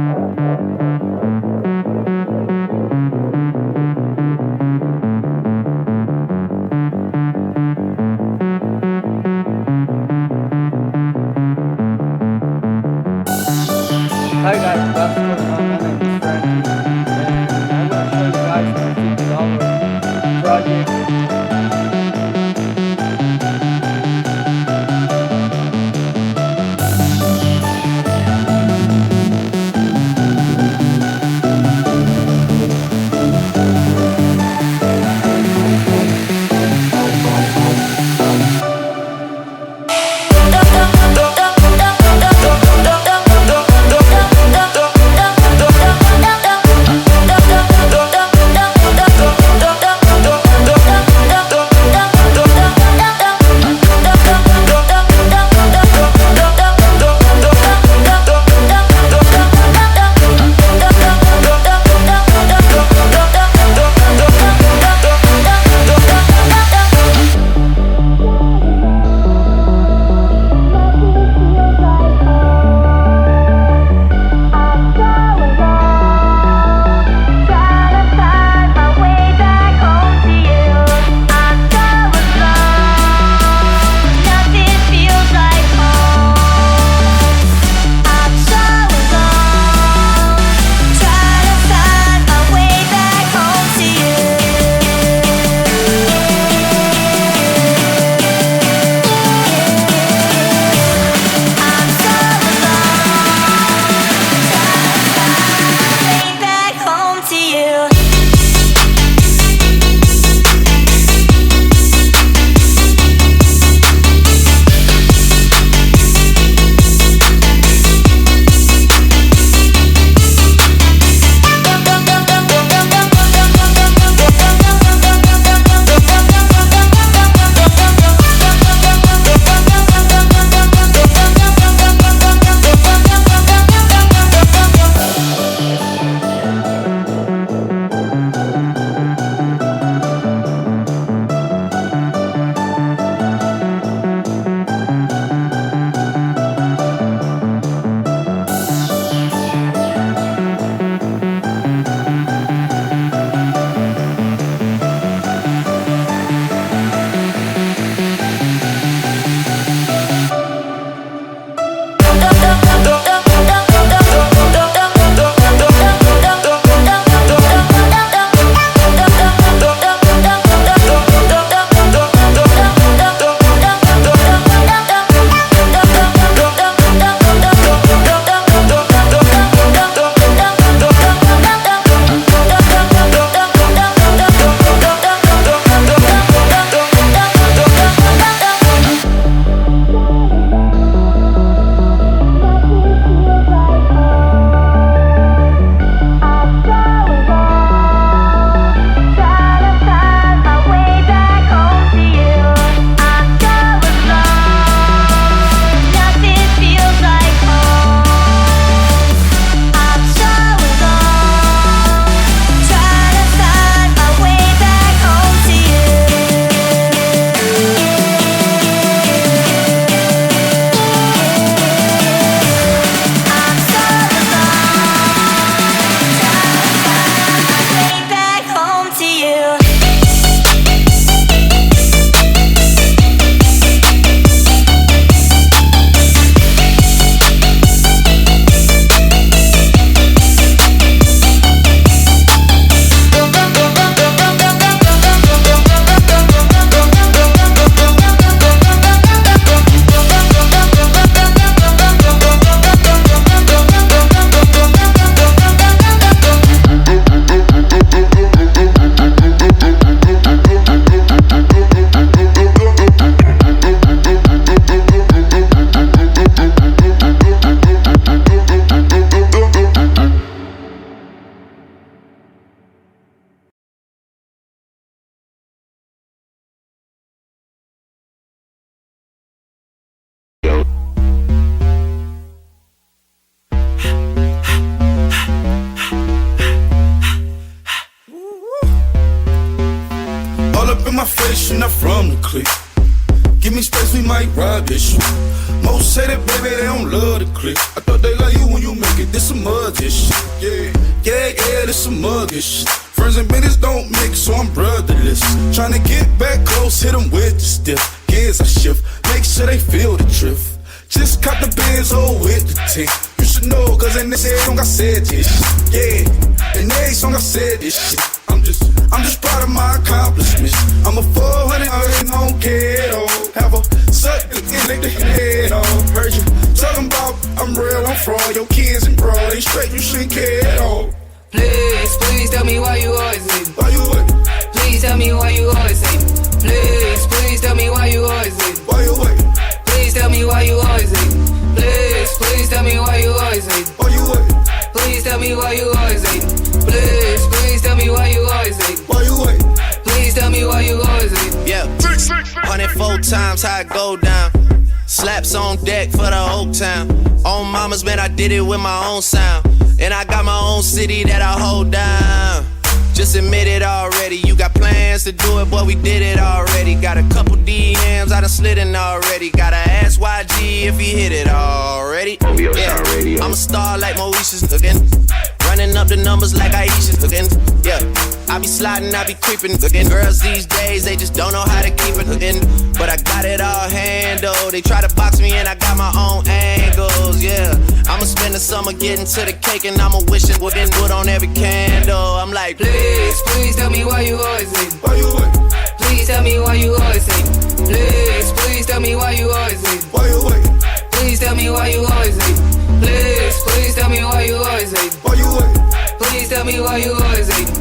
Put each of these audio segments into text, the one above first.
Hi guys, what's going on? My name is Frankie, and I'm gonna show you guys my $50 project. my face, you're not from the clique. Give me space, we might ride this shit. Most say that, baby, they don't love the clique. I thought they love you when you make it, this some muggish shit. Yeah, this some muggish shit. Friends and business don't mix, so I'm brotherless. Tryna get back close, hit them with the stiff. Gears I shift, make sure they feel the drift. Just cut the Benz hole with the tint. You should know, cause in this song I said this shit. Yeah, in every song I said this shit. I'm just proud of my accomplishments. I'm a 400, I don't care though. Have a suck the head on. Heard you talking about I'm real, I'm fraud. Your kids and bro, they straight, you shouldn't care at all. Please tell me why you always hate me. Why you what? Please tell me why you always hate me. Please tell me why you always hate me. Why you what? Please tell me why you always hate me. Please tell me why you always hate me. Why you what? Please tell me why you always hate me. Please tell me why you always hate me. Why you what? Please tell me why you always hate me. Yeah, 104 times how it go down. Slaps on deck for the whole town. On mama's man, I did it with my own sound. And I got my own city that I hold down. Just admit it already. You got plans to do it, boy, we did it already. Got a couple DMs, I done slid in already. Gotta ask YG if he hit it already. Yeah, I'm a star like Moesha's again. Running up the numbers like Aisha's again. Yeah, I be sliding, I be creeping again. Girls these days, they just don't know how to keep it again. But I got it all handled. They try to box me and I got my own angles, yeah. I'ma spend the summer getting to the cake and I'ma wish it would wood on every candle. I'm like, please tell me why you always hate me. Why you what? Please tell me why you always hate me. Please tell me why you always hate me. Why you what? Please tell me why you always hate me. Please tell me why you always hate me. Why you what? Please tell me why you always hate me.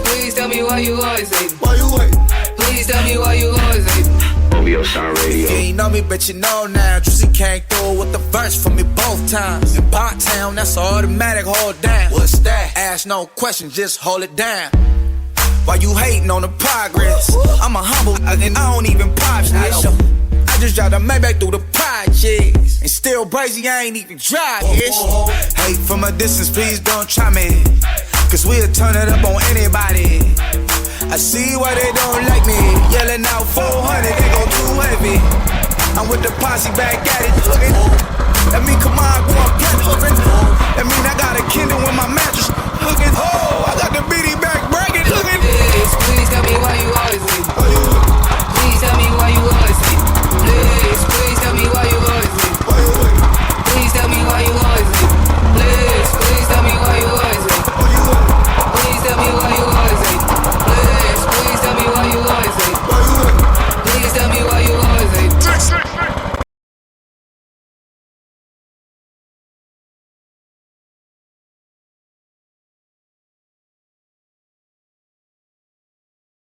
Please tell me why you always hate me. Why you what? Please tell me why you always hate me. OVO Sound Radio. You ain't know me, but you know now. Juicy came through with the verse for me both times. In Bot Town, that's automatic, hold down. What's that? Ask no questions, just hold it down. Why you hating on the progress? I'm a humble and I don't even pop shit. I just dropped a Maybach through the projects. And still brazy, I ain't even drive yet. Hate from a distance, please don't try me. Cause we'll turn it up on anybody. I see why they don't like me. Yelling out 400, they go too heavy. I'm with the posse back at it, looking. Let me come on, go on, get